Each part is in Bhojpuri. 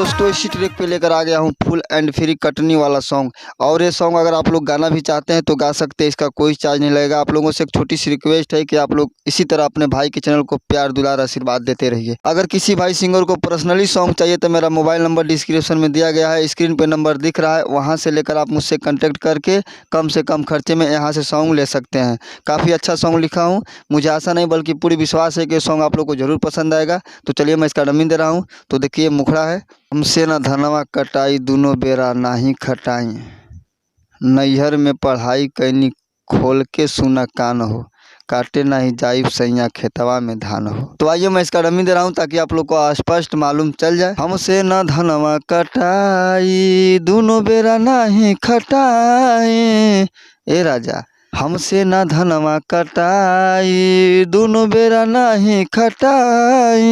दोस्तों इसी ट्रैक पे लेकर आ गया हूँ फुल एंड फ्री कटनी वाला सॉन्ग। और ये सॉन्ग अगर आप लोग गाना भी चाहते हैं तो गा सकते हैं, इसका कोई चार्ज नहीं लगेगा। आप लोगों से एक छोटी सी रिक्वेस्ट है कि आप लोग इसी तरह अपने भाई के चैनल को प्यार दुलार आशीर्वाद देते रहिए। अगर किसी भाई सिंगर को पर्सनली सॉन्ग चाहिए तो मेरा मोबाइल नंबर डिस्क्रिप्शन में दिया गया है, स्क्रीन पे नंबर दिख रहा है, वहाँ से लेकर आप मुझसे कॉन्टैक्ट करके कम से कम खर्चे में यहाँ से सॉन्ग ले सकते हैं। काफ़ी अच्छा सॉन्ग लिखा हूँ, मुझे आशा नहीं बल्कि पूरी विश्वास है कि सॉन्ग आप लोग को ज़रूर पसंद आएगा। तो चलिए मैं इसका डमी दे रहा हूँ। तो देखिए मुखड़ा है। हमसे न धनवा कटाई दूनो बेरा नाही खटाई, नैहर में पढ़ाई कैनी खोल के सुना कान हो, काटे नहीं जाइब सैया खेतवा में धान हो। तो आइए मैं इसका डमी दे रहा हूँ ताकि आप लोग को स्पष्ट मालूम चल जाए। हमसे न धनवा कटाई दूनो बेरा नाही खटाई, ए राजा हमसे न धनवा कटाई दूनो बेरा नाही खटाई,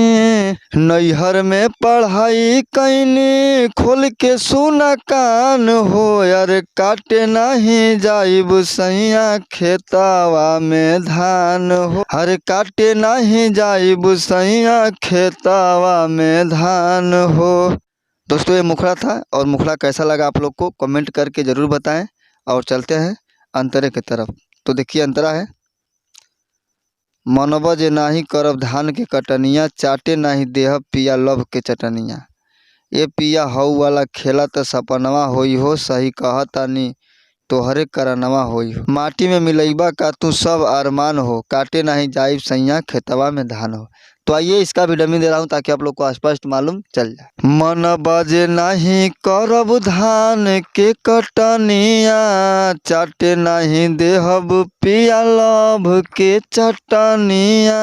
नैहर में पढ़ाई कैनी खोल के सुना कान हो, यार काटे नहीं जाइब सैया खेतवा में धान हो, हर काटे नहीं जाइब सैया खेतवा में धान हो। दोस्तों ये मुखड़ा था, और मुखड़ा कैसा लगा आप लोग को कमेंट करके ज़रूर बताएं। और चलते हैं अंतरे की तरफ। तो देखिए अंतरा है। मनवा जे नाही करब धान के कटनिया, चाटे नाही देहब पिया लव के चटनिया, ये पिया हऊ वाला खेला त सपनवा होई हो, सही कहतानी तोहरे करनवा होई हो, माटी में मिलैबा का तू सब अरमान हो, काटे नहीं जाइब सैया खेतवा में धान हो। तो आइए इसका भी डमी दे रहा हूँ ताकि आप लोग को स्पष्ट मालूम चल जाए। मन बजे नहीं करब धान के कटनिया, चाटे नहीं देहब पिया लभ के चटनिया,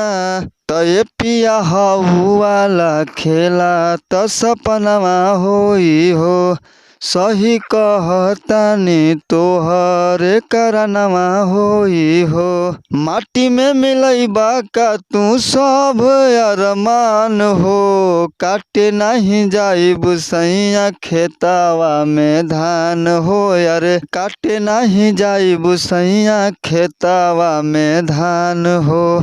तो ये पिया हऊ वाला खेला त सपनवा होई हो, सही कहतानी तोहरे करनवा होई हो, माटी में मिलैबा का तू सब अरमान हो, काटे नहीं जाइब सैया खेतवा में धान हो, यारे काटे नहीं जाइब सैया खेतवा में धान हो।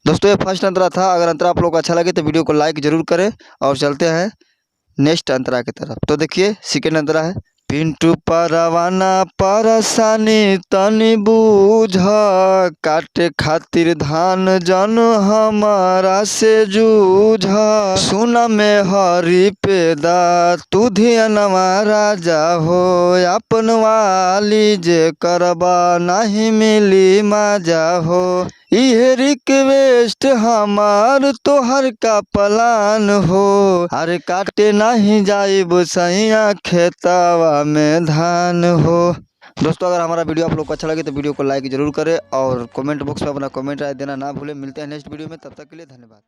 दोस्तों ये फर्स्ट अंतरा था। अगर अंतरा आप लोग को अच्छा लगे तो वीडियो को लाइक जरूर करें। और चलते हैं नेक्स्ट अंतरा की तरफ। तो देखिए सेकेंड अंतरा है। पिंटू परवाना परेशानी तनी बूझ, काटे खातिर धान जन हमारा से जूझ, सुना में हरी पेदा तू धियनवा राजा हो, अपन वाली जे करबा नहीं मिली मजा हो, इहे रिक्वेस्ट हमार तोहर का प्लान हो, अरे काटे नहीं जाइब सैया खेतवा में धान हो। दोस्तों अगर हमारा वीडियो आप लोग को अच्छा लगे तो वीडियो को लाइक जरूर करें और कमेंट बॉक्स में अपना कमेंट राय देना ना भूलें। मिलते हैं नेक्स्ट वीडियो में, तब तक के लिए धन्यवाद।